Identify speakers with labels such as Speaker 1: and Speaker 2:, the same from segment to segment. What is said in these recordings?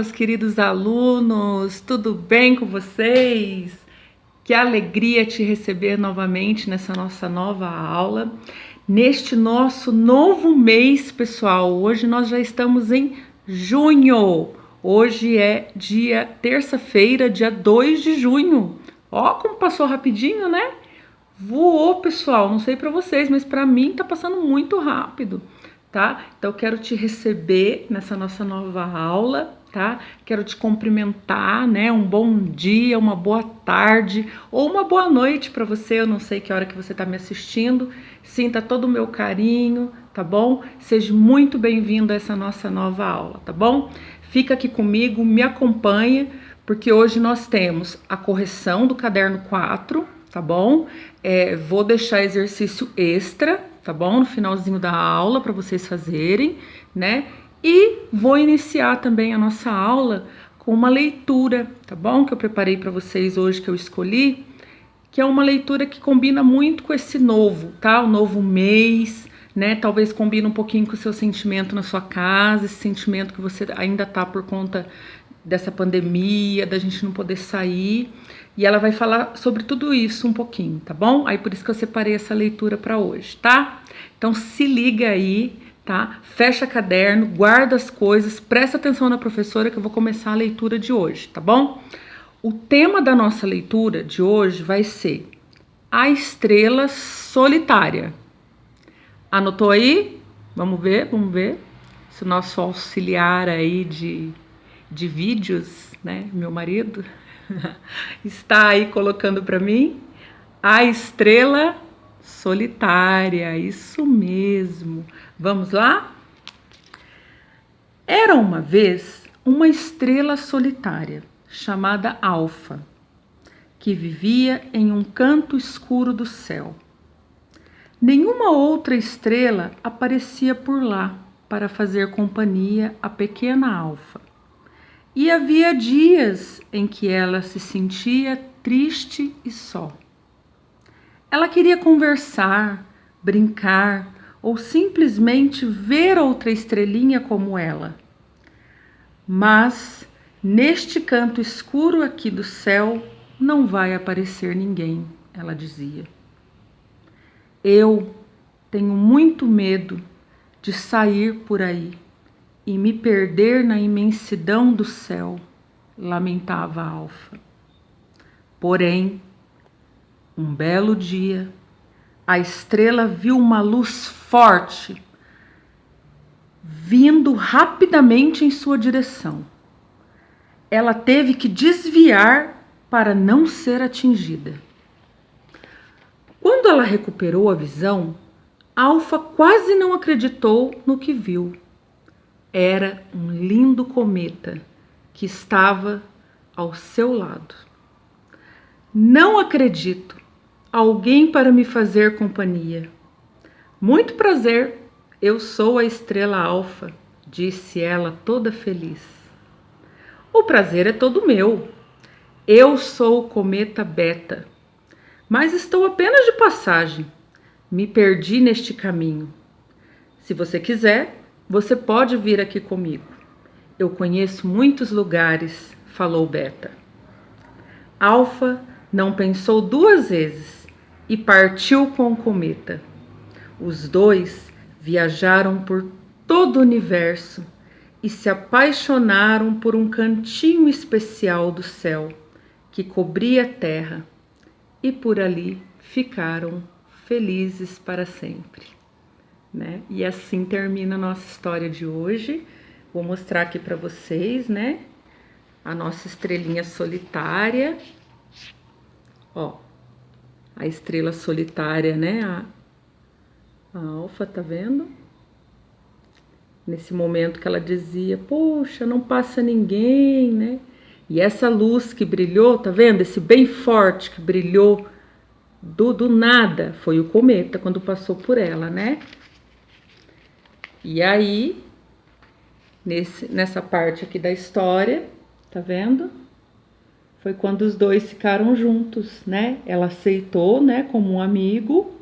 Speaker 1: meus queridos alunos, tudo bem com vocês? Que alegria te receber novamente nessa nossa nova aula, neste nosso novo mês, pessoal. Hoje nós já estamos em junho, hoje é terça-feira, dia 2 de junho. Ó, como passou rapidinho, né? Voou, pessoal, não sei para vocês, mas para mim tá passando muito rápido. Tá? Então eu quero te receber nessa nossa nova aula, tá? Quero te cumprimentar, né? Um bom dia, uma boa tarde ou uma boa noite para você. Eu não sei que hora que você está me assistindo. Sinta todo o meu carinho, tá bom? Seja muito bem-vindo a essa nossa nova aula, tá bom? Fica aqui comigo, me acompanha, porque hoje nós temos a correção do caderno 4, tá bom? Vou deixar exercício extra, tá bom? No finalzinho da aula para vocês fazerem, né? E vou iniciar também a nossa aula com uma leitura, tá bom? Que eu preparei para vocês hoje, que eu escolhi, que é uma leitura que combina muito com esse novo, tá? O novo mês, né? Talvez combine um pouquinho com o seu sentimento na sua casa, esse sentimento que você ainda tá por conta dessa pandemia, da gente não poder sair. E ela vai falar sobre tudo isso um pouquinho, tá bom? Aí por isso que eu separei essa leitura para hoje, tá? Então se liga aí, tá? Fecha caderno, guarda as coisas, presta atenção na professora que eu vou começar a leitura de hoje, tá bom? O tema da nossa leitura de hoje vai ser a estrela solitária. Anotou aí? Vamos ver se o nosso auxiliar aí de vídeos, né, meu marido, está aí colocando para mim a estrela solitária, isso mesmo. Vamos lá? Era uma vez uma estrela solitária chamada Alfa, que vivia em um canto escuro do céu. Nenhuma outra estrela aparecia por lá para fazer companhia à pequena Alfa. E havia dias em que ela se sentia triste e só. Ela queria conversar, brincar ou simplesmente ver outra estrelinha como ela. Mas neste canto escuro aqui do céu não vai aparecer ninguém, ela dizia. Eu tenho muito medo de sair por aí e me perder na imensidão do céu, lamentava Alfa. Porém, um belo dia, a estrela viu uma luz forte vindo rapidamente em sua direção. Ela teve que desviar para não ser atingida. Quando ela recuperou a visão, Alfa quase não acreditou no que viu. Era um lindo cometa que estava ao seu lado. Não acredito, alguém para me fazer companhia. Muito prazer, eu sou a estrela Alfa, disse ela toda feliz. O prazer é todo meu. Eu sou o cometa Beta, mas estou apenas de passagem. Me perdi neste caminho. Se você quiser, você pode vir aqui comigo. Eu conheço muitos lugares, falou Beta. Alfa não pensou duas vezes e partiu com o cometa. Os dois viajaram por todo o universo e se apaixonaram por um cantinho especial do céu que cobria a terra, e por ali ficaram felizes para sempre. Né? E assim termina a nossa história de hoje. Vou mostrar aqui para vocês, né? A nossa estrelinha solitária. Ó, a estrela solitária, né? A Alfa, tá vendo? Nesse momento que ela dizia, poxa, não passa ninguém, né? E essa luz que brilhou, tá vendo? Esse bem forte que brilhou do nada, foi o cometa quando passou por ela, né? E aí, nessa parte aqui da história, tá vendo? Foi quando os dois ficaram juntos, né? Ela aceitou, né, como um amigo,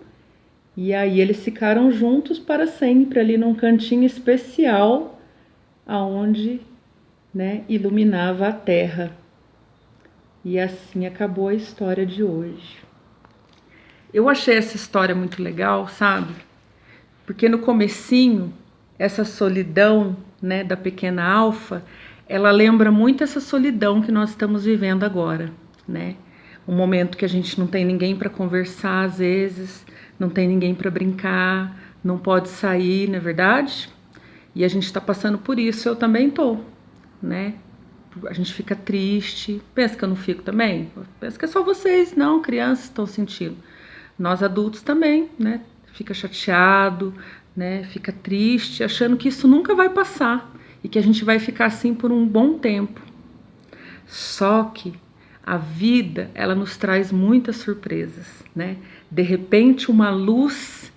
Speaker 1: e aí eles ficaram juntos para sempre, ali num cantinho especial, aonde né, iluminava a terra. E assim acabou a história de hoje. Eu achei essa história muito legal, sabe? Porque no comecinho, essa solidão, né, da pequena Alfa, ela lembra muito essa solidão que nós estamos vivendo agora, né? Um momento que a gente não tem ninguém para conversar às vezes, não tem ninguém para brincar, não pode sair, não é verdade? E a gente está passando por isso, eu também tô, né? A gente fica triste. Pensa que eu não fico também? Pensa que é só vocês, não, crianças estão sentindo. Nós adultos também, né? Fica chateado, né? Fica triste, achando que isso nunca vai passar e que a gente vai ficar assim por um bom tempo. Só que a vida, ela nos traz muitas surpresas, né? De repente uma luz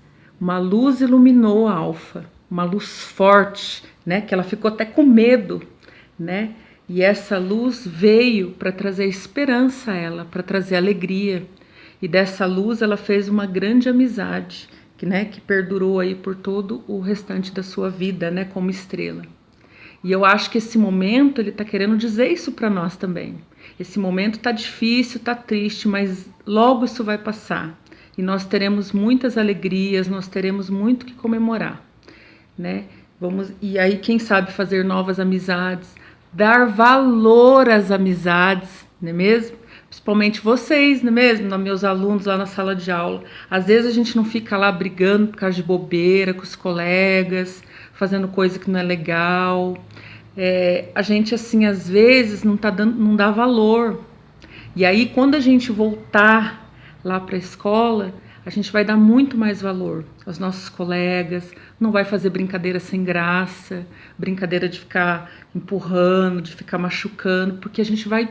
Speaker 1: iluminou a Alfa, uma luz forte, né? Que ela ficou até com medo, né? E essa luz veio para trazer esperança a ela, para trazer alegria. E dessa luz ela fez uma grande amizade, que perdurou aí por todo o restante da sua vida, né, como estrela. E eu acho que esse momento ele está querendo dizer isso para nós também. Esse momento está difícil, está triste, mas logo isso vai passar. E nós teremos muitas alegrias, nós teremos muito que comemorar, né? E aí quem sabe fazer novas amizades, dar valor às amizades, não é mesmo? Principalmente vocês, não é mesmo? Meus alunos lá na sala de aula. Às vezes a gente não fica lá brigando por causa de bobeira com os colegas, fazendo coisa que não é legal. A gente, assim, às vezes não dá valor. E aí, quando a gente voltar lá para a escola, a gente vai dar muito mais valor aos nossos colegas, não vai fazer brincadeira sem graça, brincadeira de ficar empurrando, de ficar machucando, porque a gente vai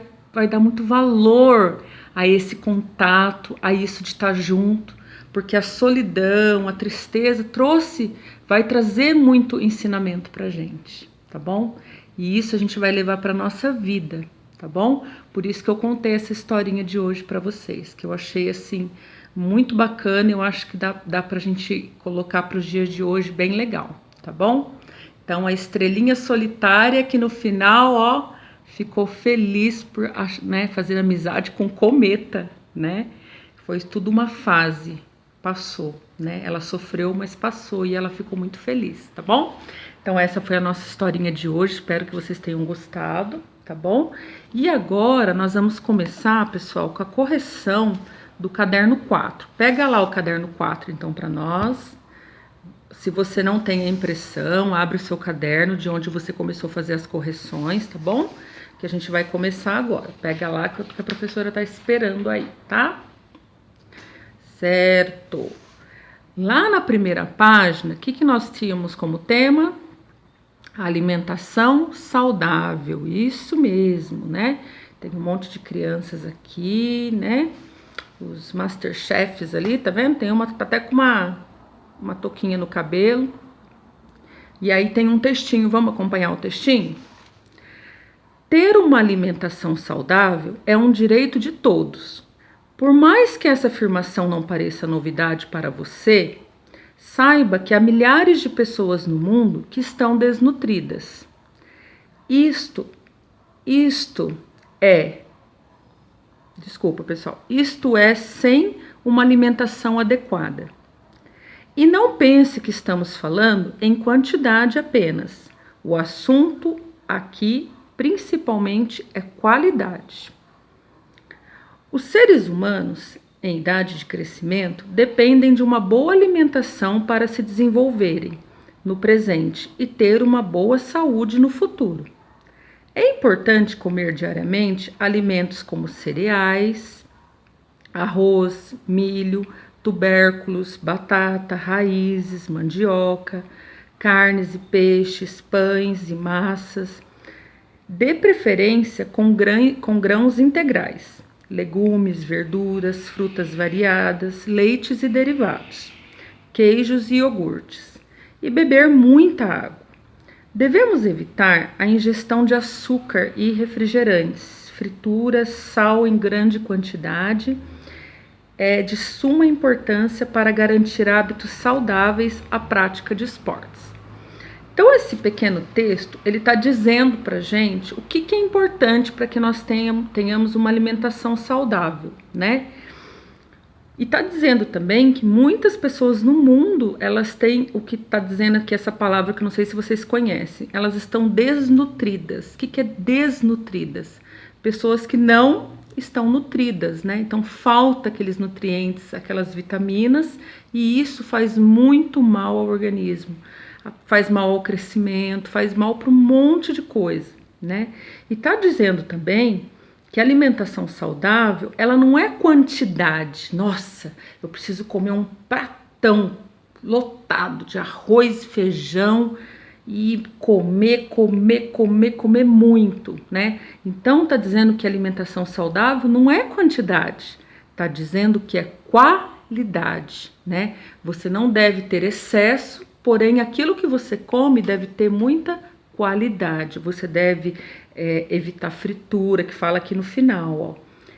Speaker 1: dar muito valor a esse contato, a isso de estar junto, porque a solidão, a tristeza vai trazer muito ensinamento pra gente, tá bom? E isso a gente vai levar pra nossa vida, tá bom? Por isso que eu contei essa historinha de hoje pra vocês, que eu achei assim muito bacana, eu acho que dá pra gente colocar para os dias de hoje bem legal, tá bom? Então a estrelinha solitária que no final, ó, ficou feliz por, né, fazer amizade com o cometa, né? Foi tudo uma fase, passou, né? Ela sofreu, mas passou e ela ficou muito feliz, tá bom? Então essa foi a nossa historinha de hoje, espero que vocês tenham gostado, tá bom? E agora nós vamos começar, pessoal, com a correção do caderno 4. Pega lá o caderno 4, então, para nós. Se você não tem a impressão, abre o seu caderno de onde você começou a fazer as correções, tá bom? Que a gente vai começar agora. Pega lá que a professora tá esperando aí, tá? Certo. Lá na primeira página, o que nós tínhamos como tema? Alimentação saudável. Isso mesmo, né? Tem um monte de crianças aqui, né? Os Masterchefs ali, tá vendo? Tem uma que tá até com uma touquinha no cabelo. E aí tem um textinho, vamos acompanhar o textinho? Ter uma alimentação saudável é um direito de todos. Por mais que essa afirmação não pareça novidade para você, saiba que há milhares de pessoas no mundo que estão desnutridas. Isto é sem uma alimentação adequada. E não pense que estamos falando em quantidade apenas. O assunto aqui, principalmente, é qualidade. Os seres humanos, em idade de crescimento, dependem de uma boa alimentação para se desenvolverem no presente e ter uma boa saúde no futuro. É importante comer diariamente alimentos como cereais, arroz, milho, tubérculos, batata, raízes, mandioca, carnes e peixes, pães e massas, de preferência com grãos integrais, legumes, verduras, frutas variadas, leites e derivados, queijos e iogurtes, e beber muita água. Devemos evitar a ingestão de açúcar e refrigerantes, frituras, sal em grande quantidade. É de suma importância para garantir hábitos saudáveis à prática de esportes. Então, esse pequeno texto, ele está dizendo para a gente o que é importante para que nós tenhamos uma alimentação saudável, né? E está dizendo também que muitas pessoas no mundo, elas têm o que está dizendo aqui essa palavra que eu não sei se vocês conhecem, elas estão desnutridas. O que é desnutridas? Pessoas que não estão nutridas, né? Então falta aqueles nutrientes, aquelas vitaminas, e isso faz muito mal ao organismo. Faz mal ao crescimento, faz mal para um monte de coisa, né? E está dizendo também que a alimentação saudável, ela não é quantidade. Nossa, eu preciso comer um pratão lotado de arroz, feijão e comer muito, né? Então tá dizendo que a alimentação saudável não é quantidade, tá dizendo que é qualidade, né? Você não deve ter excesso, porém aquilo que você come deve ter muita qualidade. Você deve evitar fritura, que fala aqui no final, ó.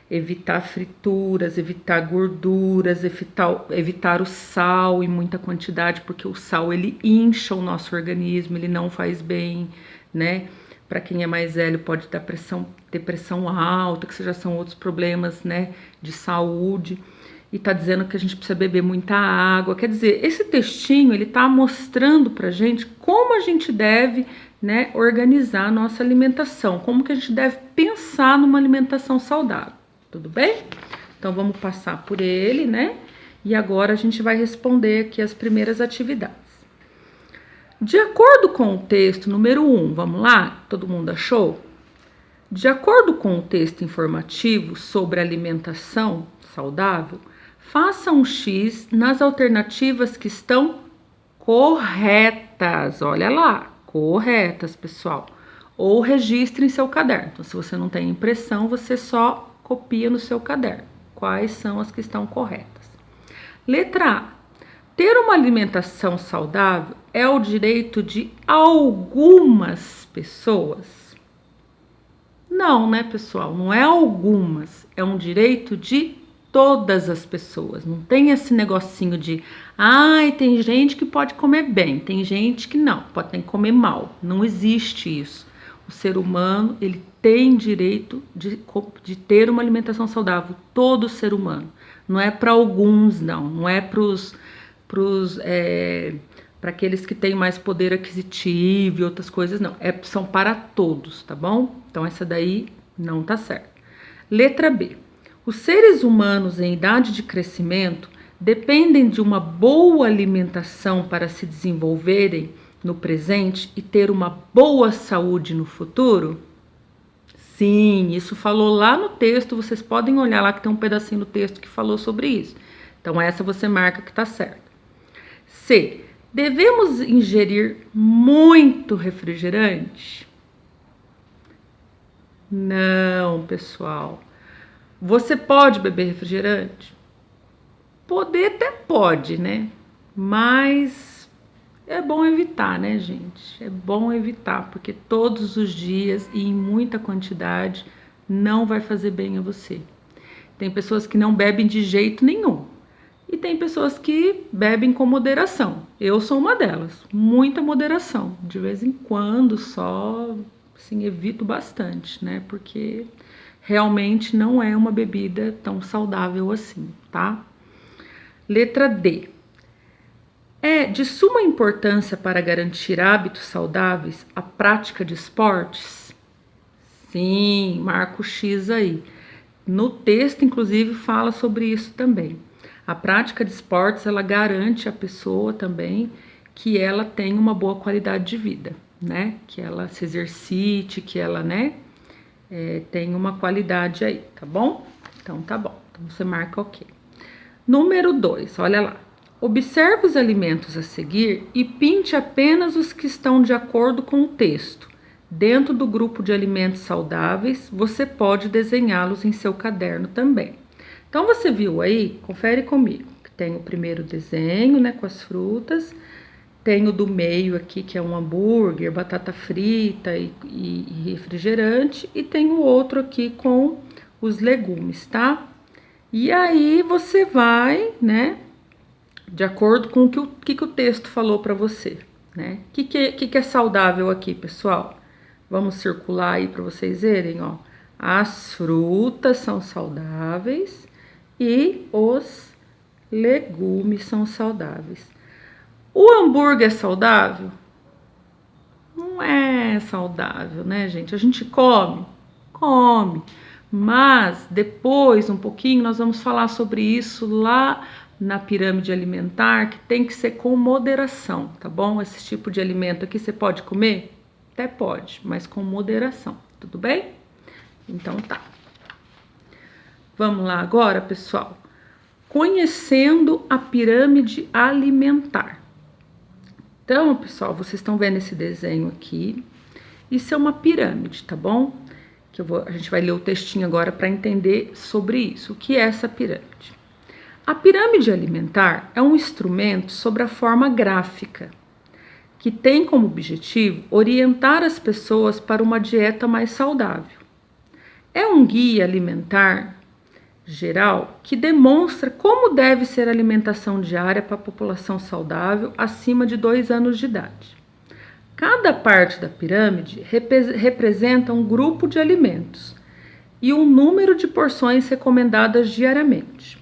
Speaker 1: Evitar frituras, evitar gorduras, evitar o sal em muita quantidade, porque o sal ele incha o nosso organismo, ele não faz bem, né? Para quem é mais velho pode ter pressão alta, que já são outros problemas, né, de saúde. E tá dizendo que a gente precisa beber muita água. Quer dizer, esse textinho ele tá mostrando pra gente como a gente deve, né, organizar a nossa alimentação, como que a gente deve pensar numa alimentação saudável. Tudo bem? Então vamos passar por ele, né? E agora a gente vai responder aqui as primeiras atividades. De acordo com o texto número 1, vamos lá? Todo mundo achou? De acordo com o texto informativo sobre alimentação saudável, faça um X nas alternativas que estão corretas. Olha lá, corretas, pessoal. Ou registre em seu caderno. Então, se você não tem impressão, você só copia no seu caderno. Quais são as que estão corretas? Letra A. Ter uma alimentação saudável é o direito de algumas pessoas? Não, né, pessoal? Não é algumas. É um direito de todas as pessoas. Não tem esse negocinho de tem gente que pode comer bem, tem gente que não, pode ter que comer mal. Não existe isso. O ser humano, ele tem direito de ter uma alimentação saudável, todo ser humano. Não é para alguns, não é para aqueles que têm mais poder aquisitivo e outras coisas, não. São para todos, tá bom? Então essa daí não tá certa. Letra B. Os seres humanos em idade de crescimento dependem de uma boa alimentação para se desenvolverem no presente e ter uma boa saúde no futuro? Sim, isso falou lá no texto, vocês podem olhar lá que tem um pedacinho do texto que falou sobre isso. Então essa você marca que tá certo. C. Devemos ingerir muito refrigerante? Não, pessoal. Você pode beber refrigerante? Poder até pode, né? Mas é bom evitar, né, gente? É bom evitar, porque todos os dias e em muita quantidade não vai fazer bem a você. Tem pessoas que não bebem de jeito nenhum. E tem pessoas que bebem com moderação. Eu sou uma delas. Muita moderação. De vez em quando só, assim, evito bastante, né? Porque realmente não é uma bebida tão saudável assim, tá? Letra D. É de suma importância para garantir hábitos saudáveis a prática de esportes? Sim, marca o X aí. No texto, inclusive, fala sobre isso também. A prática de esportes, ela garante à pessoa também que ela tenha uma boa qualidade de vida, né? Que ela se exercite, que ela, né, tenha uma qualidade aí, tá bom? Então, tá bom. Então, você marca OK. Número 2, olha lá. Observe os alimentos a seguir e pinte apenas os que estão de acordo com o texto. Dentro do grupo de alimentos saudáveis, você pode desenhá-los em seu caderno também. Então, você viu aí? Confere comigo. Tem o primeiro desenho, né, com as frutas. Tem o do meio aqui, que é um hambúrguer, batata frita e refrigerante. E tem o outro aqui com os legumes, tá? E aí, você vai, né, de acordo com o que o texto falou para você. né? O que é saudável aqui, pessoal? Vamos circular aí para vocês verem, ó. As frutas são saudáveis e os legumes são saudáveis. O hambúrguer é saudável? Não é saudável, né, gente? A gente come, mas depois, um pouquinho, nós vamos falar sobre isso lá na pirâmide alimentar, que tem que ser com moderação, tá bom? Esse tipo de alimento aqui você pode comer? Até pode, mas com moderação, tudo bem? Então tá. Vamos lá agora, pessoal. Conhecendo a pirâmide alimentar. Então, pessoal, vocês estão vendo esse desenho aqui. Isso é uma pirâmide, tá bom? A gente vai ler o textinho agora para entender sobre isso. O que é essa pirâmide? A pirâmide alimentar é um instrumento sobre a forma gráfica, que tem como objetivo orientar as pessoas para uma dieta mais saudável. É um guia alimentar geral que demonstra como deve ser a alimentação diária para a população saudável acima de 2 anos de idade. Cada parte da pirâmide representa um grupo de alimentos e um número de porções recomendadas diariamente.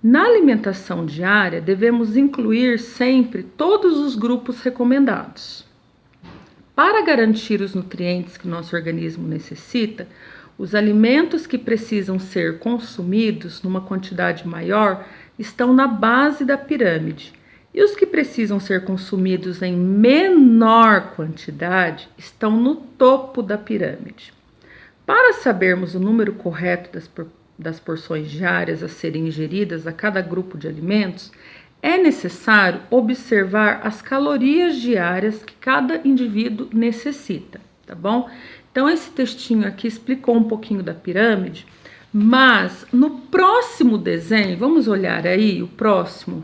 Speaker 1: Na alimentação diária, devemos incluir sempre todos os grupos recomendados. Para garantir os nutrientes que nosso organismo necessita, os alimentos que precisam ser consumidos numa quantidade maior estão na base da pirâmide e os que precisam ser consumidos em menor quantidade estão no topo da pirâmide. Para sabermos o número correto das porções diárias a serem ingeridas a cada grupo de alimentos, é necessário observar as calorias diárias que cada indivíduo necessita, tá bom? Então, esse textinho aqui explicou um pouquinho da pirâmide, mas no próximo desenho, vamos olhar aí o próximo,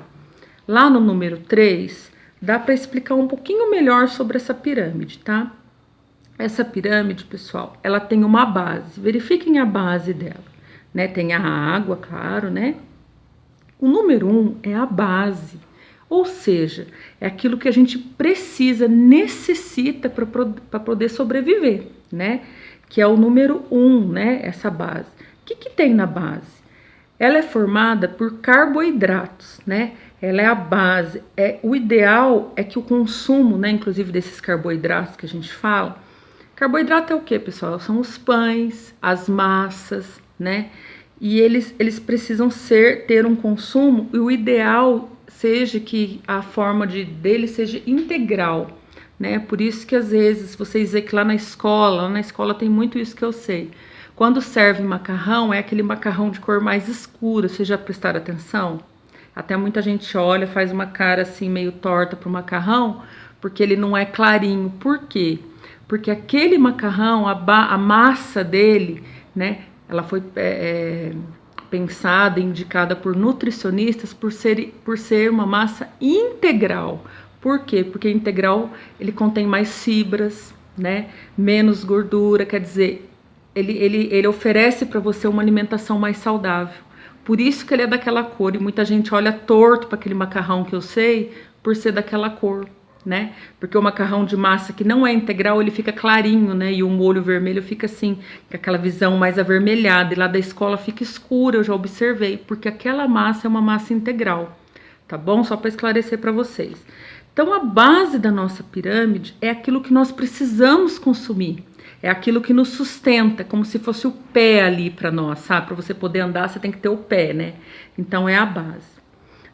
Speaker 1: lá no número 3, dá para explicar um pouquinho melhor sobre essa pirâmide, tá? Essa pirâmide, pessoal, ela tem uma base, verifiquem a base dela, né? Tem a água, claro, né? O número 1 é a base, ou seja, é aquilo que a gente precisa, necessita para poder sobreviver, né? Que é o número 1, né? Essa base. O que tem na base? Ela é formada por carboidratos, né? Ela é a base. O ideal é que o consumo, né? Inclusive desses carboidratos que a gente fala. Carboidrato é o que, pessoal? São os pães, as massas, né? E eles precisam ter um consumo, e o ideal seja que a forma dele seja integral, né? Por isso que às vezes vocês veem que lá na escola tem muito isso que eu sei. Quando serve macarrão, é aquele macarrão de cor mais escura, vocês já prestaram atenção? Até muita gente olha, faz uma cara assim meio torta pro macarrão, porque ele não é clarinho. Por quê? Porque aquele macarrão, a massa dele, né? Ela foi pensada, indicada por nutricionistas por ser uma massa integral. Por quê? Porque integral ele contém mais fibras, né? Menos gordura, quer dizer, ele oferece para você uma alimentação mais saudável. Por isso que ele é daquela cor, e muita gente olha torto para aquele macarrão que eu sei, por ser daquela cor, né? Porque o macarrão de massa que não é integral, ele fica clarinho, né? E o molho vermelho fica assim, com aquela visão mais avermelhada, e lá da escola fica escura, eu já observei, porque aquela massa é uma massa integral, tá bom? Só para esclarecer para vocês. Então, a base da nossa pirâmide é aquilo que nós precisamos consumir, é aquilo que nos sustenta, como se fosse o pé ali para nós, sabe? Para você poder andar, você tem que ter o pé, né? Então, é a base.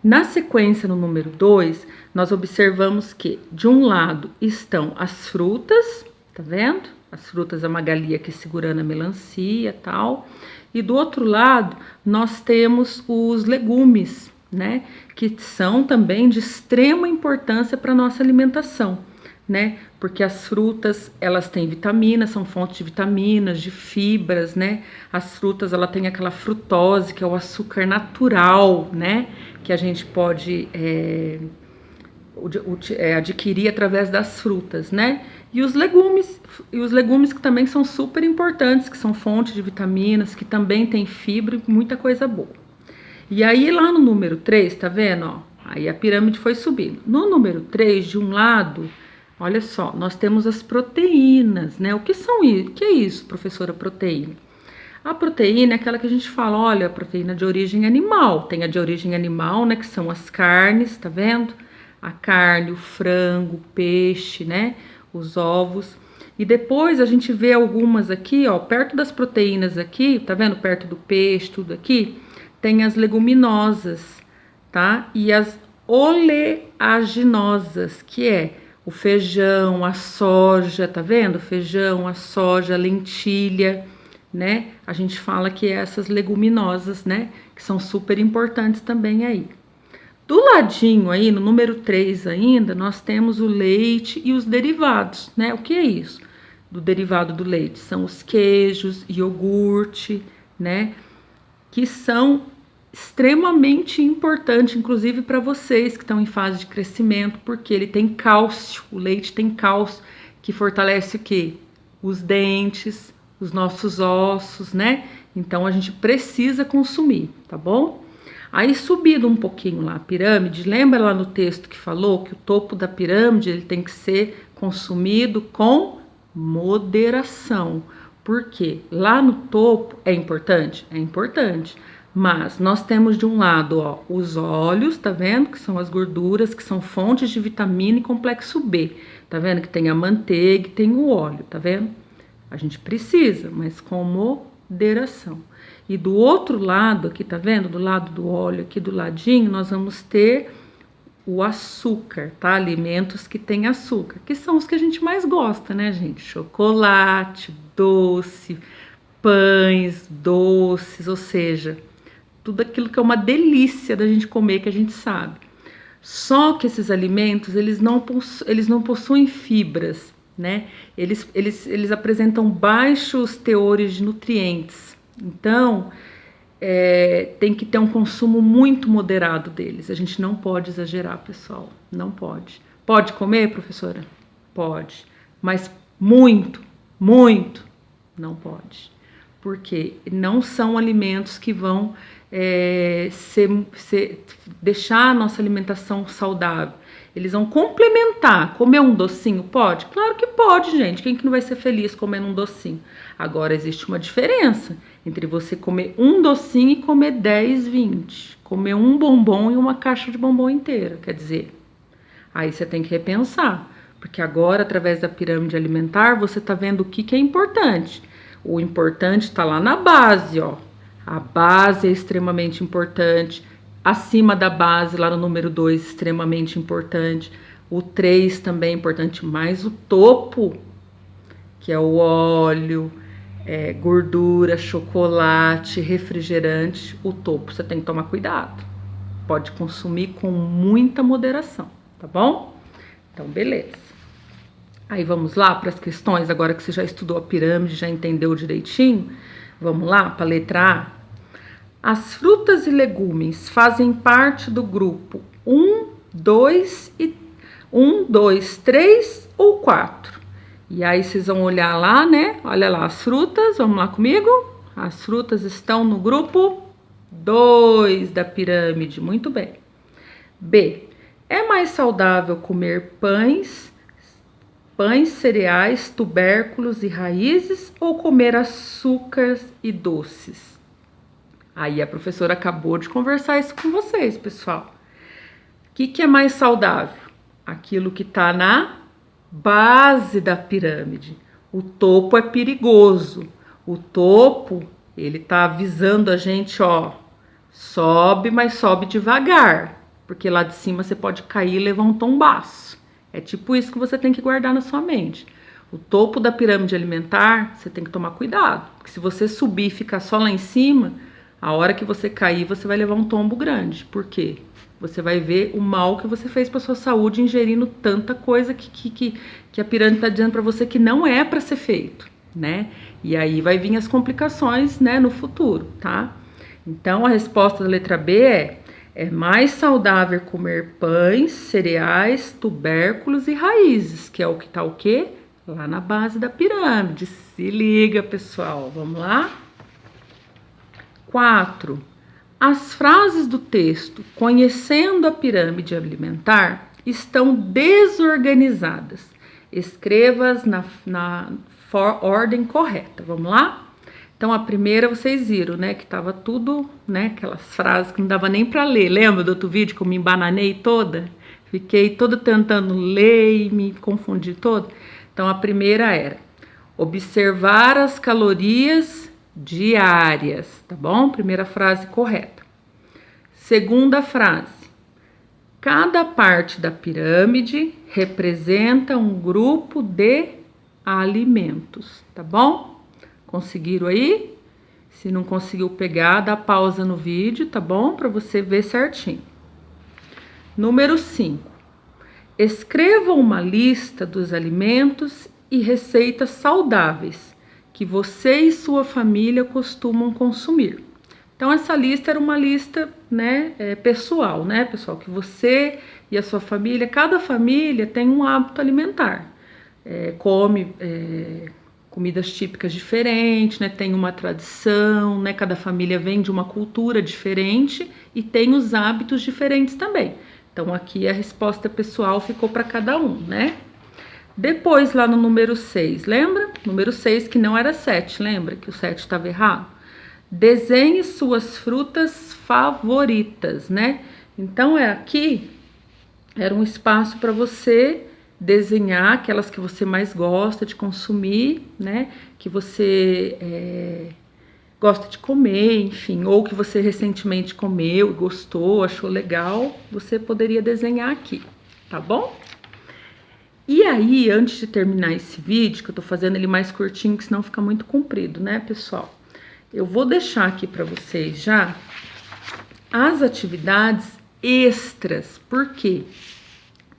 Speaker 1: Na sequência, no número 2, nós observamos que, de um lado, estão as frutas, tá vendo? As frutas, a Magali aqui segurando a melancia e tal. E do outro lado, nós temos os legumes, né? Que são também de extrema importância para a nossa alimentação, né? Porque as frutas, elas têm vitaminas, são fontes de vitaminas, de fibras, né? As frutas, ela tem aquela frutose, que é o açúcar natural, né? Que a gente pode adquirir através das frutas, né? E os legumes que também são super importantes, que são fontes de vitaminas, que também tem fibra e muita coisa boa. E aí lá no número 3, tá vendo, ó? Aí a pirâmide foi subindo. No número 3, de um lado, Olha só, nós temos as proteínas, né? O que são isso? O que é isso, professora, proteína? A proteína é aquela que a gente fala, olha, a proteína de origem animal. Tem a de origem animal, né, que são as carnes, tá vendo? A carne, o frango, o peixe, né, os ovos. E depois a gente vê algumas aqui, ó, perto das proteínas aqui, tá vendo? Perto do peixe, tudo aqui, tem as leguminosas, tá? E as oleaginosas, que é o feijão, a soja, tá vendo? Feijão, a soja, a lentilha, né? A gente fala que é essas leguminosas, né? Que são super importantes também aí. Do ladinho aí, no número 3 ainda, nós temos o leite e os derivados, né? O que é isso? Do derivado do leite são os queijos, iogurte, né? Que são extremamente importantes, inclusive para vocês que estão em fase de crescimento, porque ele tem cálcio, o leite tem cálcio, que fortalece o quê? Os dentes, os nossos ossos, né? Então a gente precisa consumir, tá bom? Aí subindo um pouquinho lá a pirâmide, lembra lá no texto que falou que o topo da pirâmide ele tem que ser consumido com moderação. Por quê? Lá no topo é importante? É importante. Mas nós temos de um lado, ó, os óleos, tá vendo? Que são as gorduras, que são fontes de vitamina e complexo B. Tá vendo que tem a manteiga e tem o óleo, tá vendo? A gente precisa, mas com moderação. E do outro lado, aqui tá vendo? Do lado do óleo, aqui do ladinho, nós vamos ter o açúcar, tá? Alimentos que têm açúcar, que são os que a gente mais gosta, né, gente? Chocolate, doce, pães, doces, ou seja, tudo aquilo que é uma delícia da gente comer, que a gente sabe. Só que esses alimentos, eles não possuem fibras, né? Eles apresentam baixos teores de nutrientes. Então, tem que ter um consumo muito moderado deles. A gente não pode exagerar, pessoal. Não pode. Pode comer, professora? Pode. Mas muito, muito, não pode. Porque não são alimentos que vão deixar a nossa alimentação saudável. Eles vão complementar. Comer um docinho pode? Claro que pode, gente. Quem que não vai ser feliz comendo um docinho? Agora, existe uma diferença entre você comer um docinho e comer 10, 20. Comer um bombom e uma caixa de bombom inteira. Quer dizer, aí você tem que repensar. Porque agora, através da pirâmide alimentar, você está vendo o que é importante. O importante está lá na base, ó. A base é extremamente importante. Acima da base, lá no número 2, extremamente importante. O 3 também é importante, mas o topo, que é o óleo, gordura, chocolate, refrigerante, o topo você tem que tomar cuidado. Pode consumir com muita moderação, tá bom? Então, beleza. Aí vamos lá para as questões, agora que você já estudou a pirâmide, já entendeu direitinho. Vamos lá para a letra A. As frutas e legumes fazem parte do grupo 1, 2, 3 ou 4. E aí vocês vão olhar lá, né? Olha lá as frutas, vamos lá comigo? As frutas estão no grupo 2 da pirâmide, muito bem. B. É mais saudável comer pães, cereais, tubérculos e raízes ou comer açúcares e doces? Aí a professora acabou de conversar isso com vocês, pessoal. O que é mais saudável? Aquilo que está na base da pirâmide. O topo é perigoso. O topo, ele está avisando a gente, ó, sobe, mas sobe devagar, porque lá de cima você pode cair e levar um tombaço. É tipo isso que você tem que guardar na sua mente. O topo da pirâmide alimentar, você tem que tomar cuidado, porque se você subir e ficar só lá em cima, a hora que você cair, você vai levar um tombo grande. Por quê? Você vai ver o mal que você fez para sua saúde ingerindo tanta coisa que a pirâmide está dizendo para você que não é para ser feito, né? E aí vai vir as complicações, né, no futuro, tá? Então, a resposta da letra B é mais saudável comer pães, cereais, tubérculos e raízes, que é o que tá o quê? Lá na base da pirâmide. Se liga, pessoal. Vamos lá? 4. As frases do texto conhecendo a pirâmide alimentar estão desorganizadas. Escreva-as na ordem correta. Vamos lá? Então, a primeira vocês viram, né? Que tava tudo, né? Aquelas frases que não dava nem para ler. Lembra do outro vídeo que eu me embananei toda? Fiquei toda tentando ler e me confundi toda. Então, a primeira era observar as calorias diárias, tá bom? Primeira frase correta. Segunda frase. Cada parte da pirâmide representa um grupo de alimentos, tá bom? Conseguiram aí? Se não conseguiu pegar, dá pausa no vídeo, tá bom? Para você ver certinho. Número 5. Escreva uma lista dos alimentos e receitas saudáveis que você e sua família costumam consumir. Então, essa lista era uma lista, né, pessoal, né, pessoal? Que você e a sua família, cada família tem um hábito alimentar. Come comidas típicas diferentes, né? Tem uma tradição, né? Cada família vem de uma cultura diferente e tem os hábitos diferentes também. Então, aqui a resposta pessoal ficou para cada um, né? Depois, lá no número 6, lembra? Número 6 que não era 7, lembra? Que o 7 estava errado. Desenhe suas frutas favoritas, né? Então, aqui era um espaço para você desenhar aquelas que você mais gosta de consumir, né? Que você gosta de comer, enfim, ou que você recentemente comeu, gostou, achou legal, você poderia desenhar aqui, tá bom? E aí, antes de terminar esse vídeo, que eu tô fazendo ele mais curtinho, que senão fica muito comprido, né, pessoal? Eu vou deixar aqui para vocês já as atividades extras, porque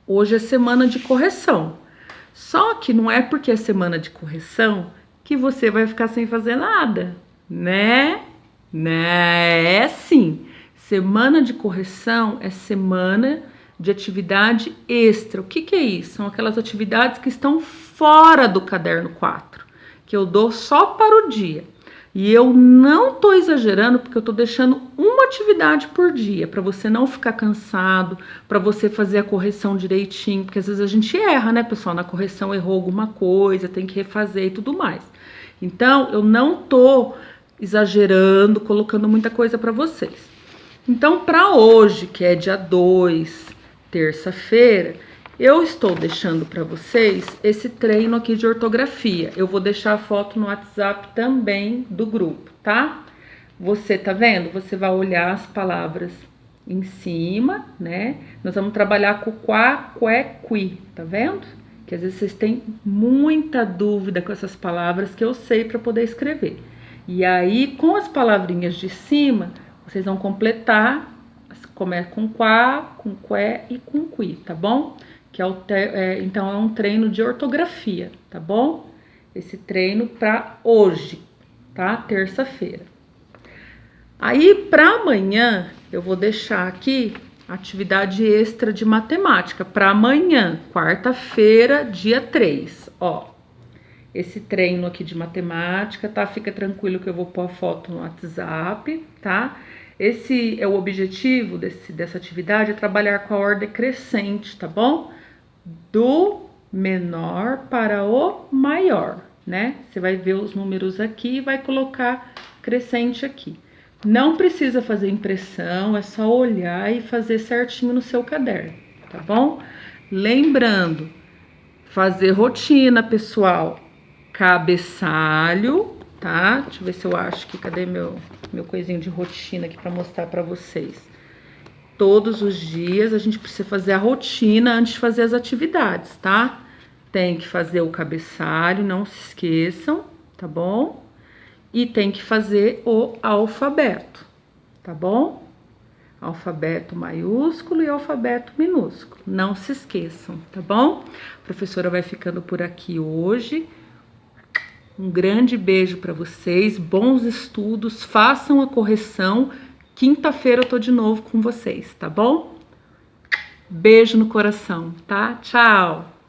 Speaker 1: hoje é semana de correção. Só que não é porque é semana de correção que você vai ficar sem fazer nada, né? É sim. Semana de correção é semana de atividade extra. O que é isso? São aquelas atividades que estão fora do caderno 4, que eu dou só para o dia. E eu não tô exagerando, porque eu tô deixando uma atividade por dia, para você não ficar cansado, para você fazer a correção direitinho, porque às vezes a gente erra, né, pessoal? Na correção errou alguma coisa, tem que refazer e tudo mais. Então, eu não tô exagerando, colocando muita coisa para vocês. Então, para hoje, que é dia 2, terça-feira, eu estou deixando para vocês esse treino aqui de ortografia. Eu vou deixar a foto no WhatsApp também do grupo, tá? Você tá vendo? Você vai olhar as palavras em cima, né? Nós vamos trabalhar com quá, qué, qui, tá vendo? Que às vezes vocês têm muita dúvida com essas palavras que eu sei para poder escrever. E aí, com as palavrinhas de cima, vocês vão completar, começa com quá, com qué e com qui, tá bom? Que então é um treino de ortografia, tá bom? Esse treino para hoje, tá? Terça-feira. Aí, para amanhã, eu vou deixar aqui atividade extra de matemática para amanhã, quarta-feira, dia 3, ó. Esse treino aqui de matemática, tá? Fica tranquilo que eu vou pôr a foto no WhatsApp, tá? Esse é o objetivo dessa atividade, é trabalhar com a ordem crescente, tá bom? Do menor para o maior, né? Você vai ver os números aqui e vai colocar crescente aqui. Não precisa fazer impressão, é só olhar e fazer certinho no seu caderno, tá bom? Lembrando, fazer rotina, pessoal. Cabeçalho, tá? Deixa eu ver se eu acho que cadê meu coisinho de rotina aqui para mostrar para vocês. Todos os dias a gente precisa fazer a rotina antes de fazer as atividades, tá? Tem que fazer o cabeçalho, não se esqueçam, tá bom? E tem que fazer o alfabeto, tá bom? Alfabeto maiúsculo e alfabeto minúsculo, não se esqueçam, tá bom? A professora vai ficando por aqui hoje. Um grande beijo para vocês, bons estudos, façam a correção. Quinta-feira eu tô de novo com vocês, tá bom? Beijo no coração, tá? Tchau!